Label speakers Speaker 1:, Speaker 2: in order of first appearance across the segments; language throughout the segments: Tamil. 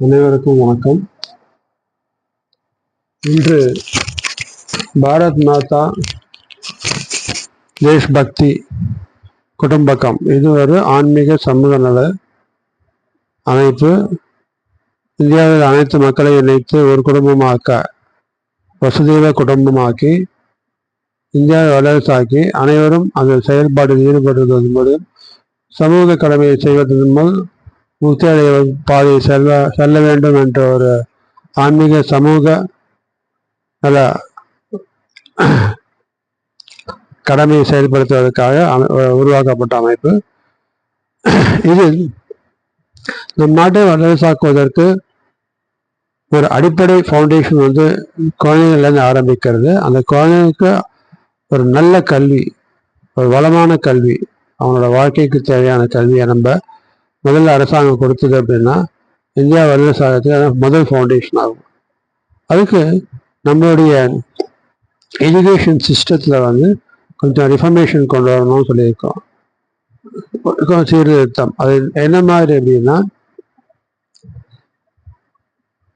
Speaker 1: அனைவருக்கும் வணக்கம். இன்று பாரத் மாதா தேஷ் பக்தி குடும்பக்கம், இது ஒரு ஆன்மீக சமூக நல அமைப்பு. இந்தியாவில் அனைத்து மக்களை இணைத்து ஒரு குடும்பமாக்க, வசுதேவ குடும்பமாக்கி இந்தியாவை வல்லரசாக்கி அனைவரும் அந்த செயல்பாட்டில் ஈடுபடுவதன் மூலம் சமூக கடமையை செய்வதன் மூலம் முக்தி அடைய பாதையை செல்ல வேண்டும் என்ற ஒரு ஆன்மீக சமூக நல கடமையை செயல்படுத்துவதற்காக உருவாக்கப்பட்ட அமைப்பு இது. நம் நாட்டை வல்லரசாக்குவதற்கு ஒரு அடிப்படை ஃபவுண்டேஷன் குழந்தைகள்லேருந்து ஆரம்பிக்கிறது. அந்த குழந்தைகளுக்கு ஒரு நல்ல கல்வி, ஒரு வளமான கல்வி, அவங்களோட வாழ்க்கைக்கு தேவையான கல்வியை நம்ம முதல்ல அரசாங்கம் கொடுத்தது அப்படின்னா இந்தியா வல்லரசாகிறதுக்கு முதல் ஃபவுண்டேஷன் ஆகும். அதுக்கு நம்மளுடைய எஜுகேஷன் சிஸ்டத்தில் கொஞ்சம் ரிஃபர்மேஷன் கொண்டு வரணும்னு சொல்லியிருக்கோம். சீர்திருத்தம். அது என்ன மாதிரி அப்படின்னா,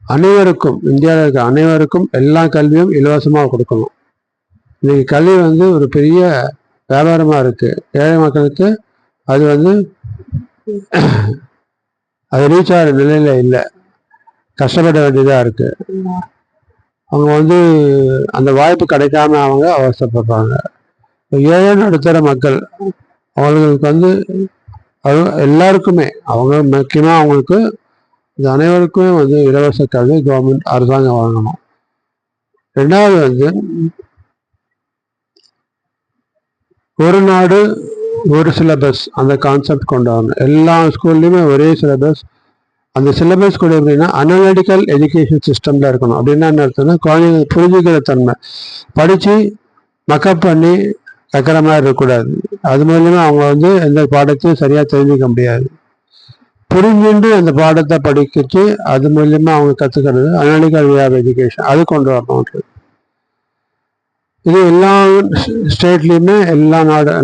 Speaker 1: அனைவருக்கும், இந்தியாவில் இருக்க அனைவருக்கும் எல்லா கல்வியும் இலவசமாக கொடுக்கணும். இன்னைக்கு கல்வி ஒரு பெரிய வியாபாரமாக இருக்குது. ஏழை மக்களுக்கு அது அது ரீச் ஆகிற நிலையில் இல்லை, கஷ்டப்பட வேண்டியதாக இருக்குது. அவங்க அந்த வாய்ப்பு கிடைக்காம அவங்க அவசரப்படுறாங்க. ஏழை நடுத்தர மக்கள் அவங்களுக்கு அது எல்லாருக்குமே, அவங்க முக்கியமாக அவங்களுக்கு இது அனைவருக்குமே இலவச கல்வி கவர்மெண்ட் அரசாங்கம் வழங்கணும். ரெண்டாவது ஒரு நாடு ஒரு சிலபஸ், அந்த கான்செப்ட் கொண்டு வரணும். எல்லா ஸ்கூல்லையுமே ஒரே சிலபஸ். அந்த சிலபஸ் கூட எப்படின்னா அனலிட்டிக்கல் எஜுகேஷன் சிஸ்டம்ல இருக்கணும். அப்படின்னா என்ன அர்த்தம்னா, குழந்தைங்க புரிஞ்சுக்கிற தன்மை, படித்து மக்கப் பண்ணி வைக்கிற மாதிரி இருக்கக்கூடாது. அது மூலியமா அவங்க எந்த பாடத்தையும் சரியாக தெரிஞ்சுக்க முடியாது. புரிஞ்சுட்டு அந்த பாடத்தை படிக்கிச்சு அது மூலியமா அவங்க கற்றுக்கிறது அனலிட்டிக்கல் வே ஆஃப் எஜுகேஷன், அது கொண்டு வரணும். இது எல்லா ஸ்டேட்லேயுமே எல்லா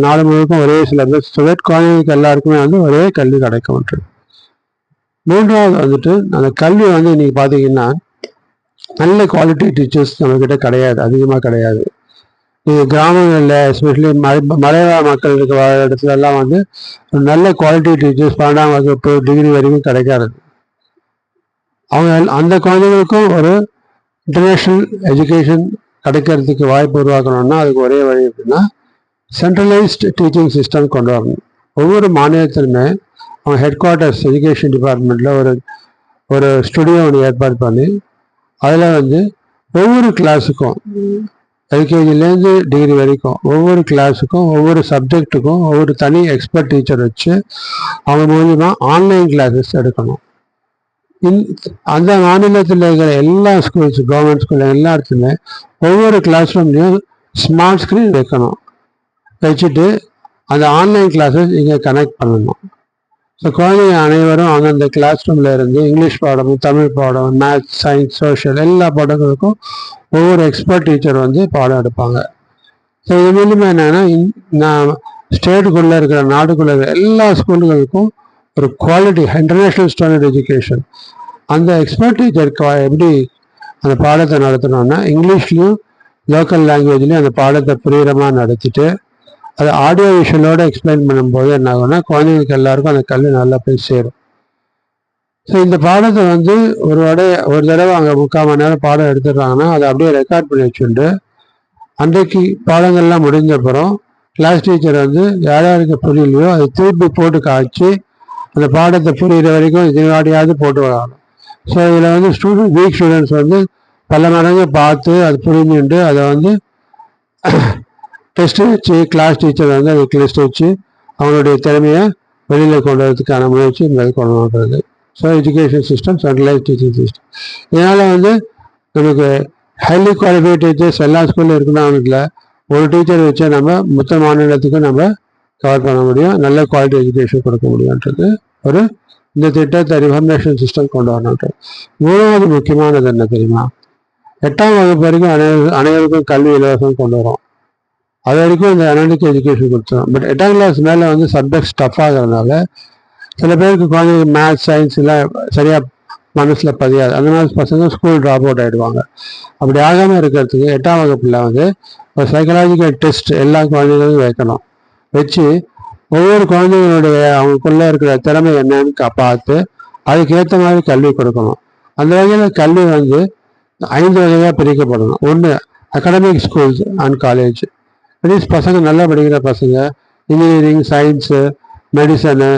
Speaker 1: நாடு முழுக்கும் ஒரே சிலபஸ், குழந்தைங்களுக்கு எல்லாருக்குமே ஒரே கல்வி கிடைக்கும். மூன்றாவது அந்த கல்வி இன்னைக்கு பார்த்தீங்கன்னா நல்ல குவாலிட்டி டீச்சர்ஸ் நம்மக்கிட்ட கிடையாது, அதிகமாக கிடையாது. இது கிராமங்களில் எஸ்பெஷலி மலைவாழ் மக்கள் இருக்கிற இடத்துல எல்லாம் நல்ல குவாலிட்டி டீச்சர்ஸ் 12ஆம் வகுப்பு டிகிரி வரைக்கும் கிடைக்காது. அவங்க அந்த குழந்தைங்களுக்கும் ஒரு இன்டர்நேஷ்னல் எஜுகேஷன் கிடைக்கிறதுக்கு வாய்ப்பு உருவாக்கணும்னா அதுக்கு ஒரே வழி எப்படின்னா சென்ட்ரலைஸ்டு டீச்சிங் சிஸ்டம் கொண்டு வரணும். ஒவ்வொரு மாநிலத்திலுமே அவங்க ஹெட் குவார்ட்டர்ஸ் எஜுகேஷன் டிபார்ட்மெண்ட்டில் ஒரு ஸ்டுடியோ ஏற்பாடு பண்ணி அதில் ஒவ்வொரு கிளாஸுக்கும், எல்கேஜிலேருந்து டிகிரி வரைக்கும் ஒவ்வொரு கிளாஸுக்கும் ஒவ்வொரு சப்ஜெக்டுக்கும் ஒவ்வொரு தனி எக்ஸ்பர்ட் டீச்சர் வச்சு அவங்க மூலியமாக ஆன்லைன் கிளாஸஸ் எடுக்கணும். அந்த மாநிலத்தில் இருக்கிற எல்லா ஸ்கூல்ஸ், கவர்மெண்ட் ஸ்கூல் எல்லா இடத்துலையுமே ஒவ்வொரு கிளாஸ் ரூம்லையும் ஸ்மார்ட் ஸ்க்ரீன் வைக்கணும். வச்சுட்டு அந்த ஆன்லைன் கிளாஸஸ் இங்கே கனெக்ட் பண்ணணும். ஸோ குழந்தைங்க அனைவரும் அந்தந்த கிளாஸ் ரூமில் இருந்து இங்கிலீஷ் பாடம், தமிழ் பாடம், மேத்ஸ், சயின்ஸ், சோஷியல் எல்லா பாடங்களுக்கும் ஒவ்வொரு எக்ஸ்பர்ட் டீச்சர் பாடம் எடுப்பாங்க. ஸோ இது மூலிமா என்னென்னா, நான் ஸ்டேட்டுக்குள்ளே இருக்கிற நாடுக்குள்ளே இருக்கிற எல்லா ஸ்கூல்களுக்கும் ஒரு குவாலிட்டி இன்டர்நேஷ்னல் ஸ்டாண்டர்ட் எஜுகேஷன். அந்த எக்ஸ்பர்ட் டீச்சருக்கு எப்படி அந்த பாடத்தை நடத்தணும்னா, இங்கிலீஷ்லேயும் லோக்கல் லாங்குவேஜ்லேயும் அந்த பாடத்தை புரிகிறமாக நடத்திட்டு அது ஆடியோ விஷுவலோடு எக்ஸ்பிளைன் பண்ணும்போது என்ன ஆகும்னா குழந்தைங்களுக்கு எல்லாருக்கும் அந்த கல்வி நல்லா போய் சேரும். ஸோ இந்த பாடத்தை ஒரு தடவை அங்கே 3/4 மணி நேரம் பாடம் எடுத்துடுறாங்கன்னா அதை அப்படியே ரெக்கார்ட் பண்ணி வச்சுட்டு அன்றைக்கு பாடங்கள்லாம் முடிஞ்ச அப்புறம் கிளாஸ் டீச்சர் யாருக்கு புரியலையோ அதை திருப்பி போட்டு காய்ச்சி அந்த பாடத்தை புரிகிற வரைக்கும் இதுவாடியாவது போட்டு வரணும். ஸோ இதில் வீக் ஸ்டூடெண்ட்ஸ் பல மடங்கு பார்த்து அது புரிஞ்சுட்டு அதை டெஸ்ட் வச்சு கிளாஸ் டீச்சர் அதை டெஸ்ட் வச்சு அவங்களுடைய திறமையை வெளியில் கொண்டு வரதுக்கான முயற்சி கொண்டு வந்துறது. So education system centralise teaching system. இதனால் நமக்கு ஹைலி குவாலிஃபைட் டீச்சர்ஸ் எல்லா ஸ்கூலில் இருக்கணும்ல, ஒரு டீச்சர் வச்சு நம்ம மொத்த மாநிலத்துக்கும் நம்ம கவர் பண்ண முடியும், நல்ல குவாலிட்டி எஜுகேஷன் கொடுக்க முடியுன்றது இந்த திட்டத்தை ரிஃபர்மேஷன் சிஸ்டம் கொண்டு வரணுன்றது. மூணாவது முக்கியமானது என்ன தெரியுமா, 8ஆம் வகுப்பு வரைக்கும் அனைவருக்கும் கல்வி இலவசம் கொண்டு வரும். அது வரைக்கும் இந்த அனலிட்டிக்கல் எஜுகேஷன் கொடுத்துரும். பட் 8ஆம் கிளாஸ் மேலே சப்ஜெக்ட் டஃப் ஆகிறதுனால சில பேருக்கு குழந்தைங்க மேத்ஸ், சயின்ஸ் எல்லாம் சரியாக மனசில் பதியாது. அந்த மாதிரி பசங்க ஸ்கூல் ட்ராப் அவுட் ஆகிடுவாங்க. அப்படி ஆகாமல் இருக்கிறதுக்கு 8ஆம் வகுப்பில் வந்து ஒரு சைக்கலாஜிக்கல் டெஸ்ட் எல்லா குழந்தைகளும் வைக்கணும். வச்சு ஒவ்வொரு குழந்தைங்களுடைய அவங்களுக்குள்ளே இருக்கிற திறமை என்னன்னு பார்த்து அதுக்கேற்ற மாதிரி கல்வி கொடுக்கணும். அந்த வகையில் கல்வி வந்து 5 வகையாக பிரிக்கப்படணும். ஒன்று academic schools and college. Means பசங்க நல்லா படிக்கிற பசங்க இன்ஜினியரிங், சயின்ஸு, மெடிசனு,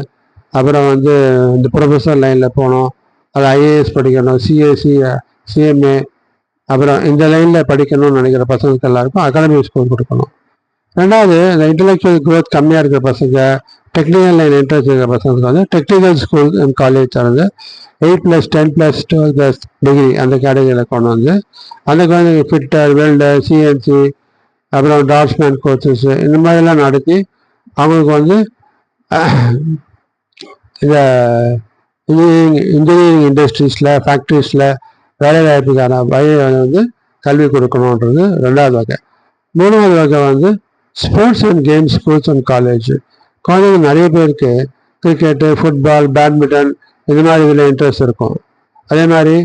Speaker 1: அப்புறம் வந்து இந்த ப்ரொஃபஸர் லைனில் போகணும், அது ஐஏஎஸ் படிக்கணும், சிஎஸ்சி, சிஎம்ஏ, அப்புறம் இந்த லைனில் படிக்கணும்னு நினைக்கிற பசங்களுக்கு எல்லாருக்கும் அகாடமிக் ஸ்கூல் கொடுக்கணும். ரெண்டாவது, இந்த இன்டெலெக்சுவல் க்ரோத் கம்மியாக இருக்கிற பசங்க, டெக்னிக்கல் லைன் இன்ட்ரெஸ்ட் இருக்கிற பசங்களுக்கு வந்து டெக்னிக்கல் ஸ்கூல் அண்ட் காலேஜ் சார்ந்து 8+, 10+, 12+ டிகிரி அந்த கேட்டகரியில் கொண்டு வந்து அந்த குழந்தைங்க ஃபிட்டர், வெல்டர், சிஎன்சி, அப்புறம் டாட்ஸ்மேன் கோர்சஸ் இந்த மாதிரிலாம் நடத்தி அவங்களுக்கு வந்து இந்த இன்ஜினியரிங் இண்டஸ்ட்ரீஸில், ஃபேக்ட்ரிஸில் வேலை வாய்ப்புக்கான வழியை வந்து கல்வி கொடுக்கணுன்றது 2வது வகை. 3வது வகை வந்து sports and games schools and college. குழந்தைங்க நிறைய பேருக்கு கிரிக்கெட்டு, ஃபுட்பால், பேட்மிண்டன் இந்த மாதிரி இதில் இன்ட்ரெஸ்ட் இருக்கும். அதே மாதிரி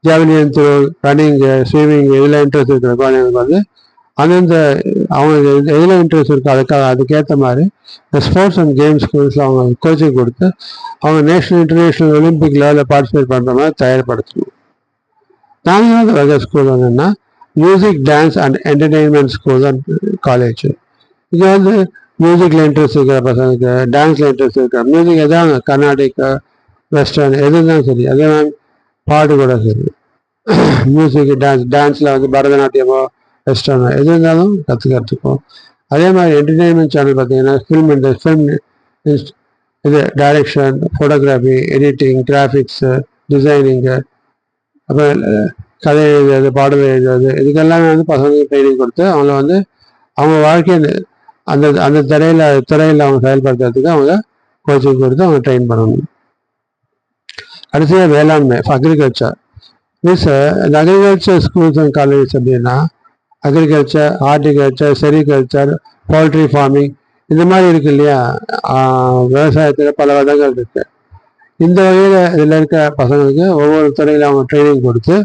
Speaker 1: ஜாவலியன் த்ரோ, ரன்னிங்கு, ஸ்விம்மிங் இதில் இன்ட்ரெஸ்ட் இருக்கிற குழந்தைங்களுக்கு வந்து அந்தந்த அவங்க எதில் இன்ட்ரெஸ்ட் இருக்கோ அதுக்கேற்ற மாதிரி இந்த ஸ்போர்ட்ஸ் அண்ட் கேம்ஸ் ஸ்கூல்ஸில் அவங்க கோச்சிங் கொடுத்து அவங்க நேஷ்னல், இன்டர்நேஷ்னல், ஒலிம்பிக் லெவலில் பார்ட்டிசிபேட் பண்ணுற மாதிரி தயார்படுத்தணும். 4வது வகை ஸ்கூல் என்னென்னா music, dance and entertainment school and college. இது வந்து மியூசிக்கில் இன்ட்ரெஸ்ட் இருக்கிற பசங்களுக்கு, டான்ஸில் இன்ட்ரெஸ்ட் இருக்கிற, மியூசிக் எதாவது கர்நாடிக், வெஸ்டர்ன் எது இருந்தாலும் சரி, அதே மாதிரி பாட்டு கூட சரி, மியூசிக், டான்ஸில் வந்து பரதநாட்டியமோ வெஸ்டர்னோ எது இருந்தாலும் கற்றுக்கிறதுக்கும். அதே மாதிரி என்டர்டெயின்மெண்ட் சேனல் பார்த்தீங்கன்னா ஃபில்ம் இது direction, photography, editing, graphics, designing, அப்புறம் கதை எழுதுறது, பாடல் எழுதுறது, இதுக்கெல்லாமே வந்து பசங்களுக்கு ட்ரைனிங் கொடுத்து அவங்கள வந்து அவங்க வாழ்க்கையை அந்த அந்த துறையில் அவங்க செயல்படுத்துறதுக்கு அவங்க கோச்சிங் கொடுத்து அவங்க ட்ரெயின் பண்ணணும். அடுத்தது வேளாண்மை, அக்ரிகல்ச்சர். மீன்ஸ் இந்த அக்ரிகல்ச்சர் ஸ்கூல்ஸ் அண்ட் காலேஜ் அப்படின்னா agriculture, horticulture, sericulture, poultry farming இந்த மாதிரி இருக்கு இல்லையா. விவசாயத்தில் பல விதங்கள் இருக்கு. இந்த வகையில் இதில் இருக்க பசங்களுக்கு ஒவ்வொரு துறையில் அவங்க ட்ரைனிங் கொடுத்து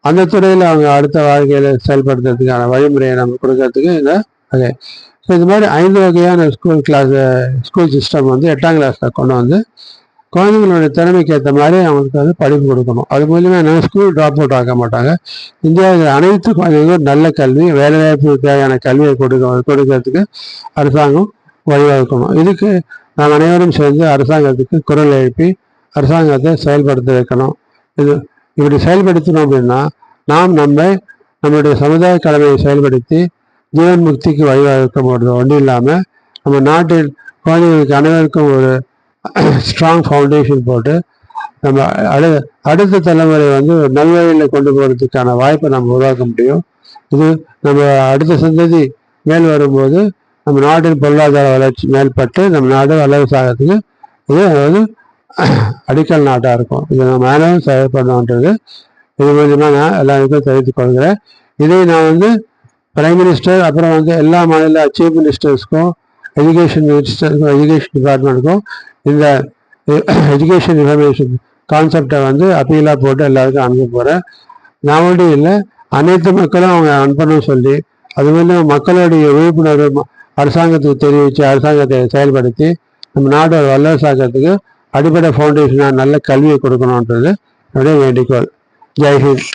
Speaker 1: அந்த துறையில் அவங்க அடுத்த வாழ்க்கையில் செயல்படுத்துறதுக்கான வழிமுறையை நம்ம கொடுக்கறதுக்கு இந்த வகை. ஸோ இந்த மாதிரி 5 வகையான ஸ்கூல் சிஸ்டம் வந்து 8ஆம் கிளாஸில் கொண்டு வந்து குழந்தைங்களோட திறமைக்கு ஏற்ற மாதிரி அவங்களுக்கு வந்து படிப்பு கொடுக்கணும். அது மூலியமாக என்ன, ஸ்கூல் ட்ராப் அவுட் ஆக மாட்டாங்க. இந்தியாவில் அனைத்து குழந்தைங்களும் நல்ல கல்வி, வேலைவாய்ப்பு தேவையான கல்வியை கொடுக்கறதுக்கு அரசாங்கம் வழிவகுக்கணும். இதுக்கு நாம் அனைவரும் சேர்ந்து அரசாங்கத்துக்கு குரல் எழுப்பி அரசாங்கத்தை செயல்படுத்த வைக்கணும். இப்படி செயல்படுத்தணும் அப்படின்னா நாம் நம்மளுடைய சமுதாய கடமையை செயல்படுத்தி ஜீவன் முக்திக்கு வழிவகுக்க முடியும். ஒன்றும் இல்லாமல் நம்ம நாட்டில் குழந்தைகளுக்கு அனைவருக்கும் ஒரு ஸ்ட்ராங் ஃபவுண்டேஷன் போட்டு நம்ம அடுத்த தலைமுறை வந்து நல்வழியில் கொண்டு போகிறதுக்கான வாய்ப்பை நம்ம உருவாக்க முடியும். இது நம்ம அடுத்த சந்ததி மேல் வரும்போது நம்ம நாட்டின் பொருளாதார வளர்ச்சி மேல்பட்டு நம்ம நாடு வல்லரசு ஆகிறதுக்கு இது வந்து அடிக்கல் நாட்டாக இருக்கும். இதை நம்ம அனைவரும் செயல்படணுன்றது இது மூலியமாக நான் எல்லாருக்கும் தெரிவித்துக் கொள்கிறேன். இதை நான் வந்து பிரைம் மினிஸ்டர், அப்புறம் வந்து எல்லா மாநில சீஃப் மினிஸ்டர்ஸ்க்கும், எஜுகேஷன் டிபார்ட்மெண்ட்டுக்கும் இந்த எஜுகேஷன் இன்ஃபர்மேஷன் கான்செப்டை வந்து அப்பீலாக போட்டு எல்லாருக்கும் அனுப்ப போகிறேன். நான் மட்டும் இல்லை, அனைத்து மக்களும் அவங்க அனுப்பணும்னு சொல்லி அது வந்து மக்களுடைய விழிப்புணர்வு அரசாங்கத்துக்கு தெரிவித்து அரசாங்கத்தை செயல்படுத்தி நம்ம நாட்டோட வல்லரசாக்கிறதுக்கு அடிப்படை ஃபவுண்டேஷனாக நல்ல கல்வியை கொடுக்கணுன்றது என்னுடைய வேண்டிக்கோள். ஜெய்ஹிந்த்.